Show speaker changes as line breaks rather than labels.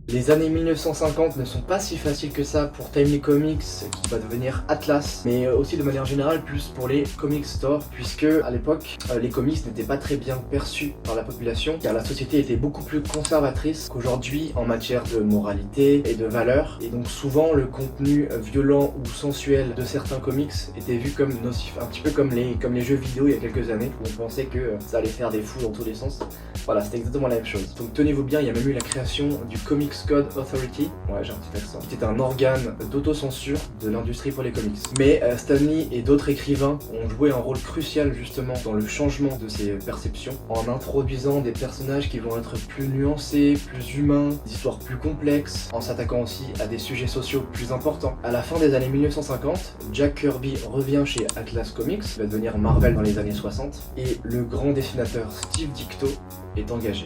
Les années 1950 ne sont pas si faciles que ça pour Timely Comics, qui va devenir Atlas, mais aussi de manière générale plus pour les comic stores, puisque à l'époque, les comics n'étaient pas très bien perçus par la population, car la société était beaucoup plus conservatrice qu'aujourd'hui en matière de moralité et de valeurs, et donc souvent le contenu violent ou sensuel de certains comics était vu comme nocif, un petit peu comme les jeux vidéo il y a quelques années, où on pensait que ça allait faire des fous dans tous les sens. Voilà, c'était exactement la même chose. Donc tenez-vous bien, il y a même eu la création du Comics Code Authority, ouais j'ai un petit accent, qui était un organe d'autocensure de l'industrie pour les comics. Mais Stan Lee et d'autres écrivains ont joué un rôle crucial justement dans le changement de ces perceptions, en introduisant des personnages qui vont être plus nuancés, plus humains, des histoires plus complexes, en s'attaquant aussi à des sujets sociaux plus importants. À la fin des années 1950, Jack Kirby revient chez Atlas Comics, qui va devenir Marvel dans les années 60, et le grand dessinateur Steve Ditko est engagé.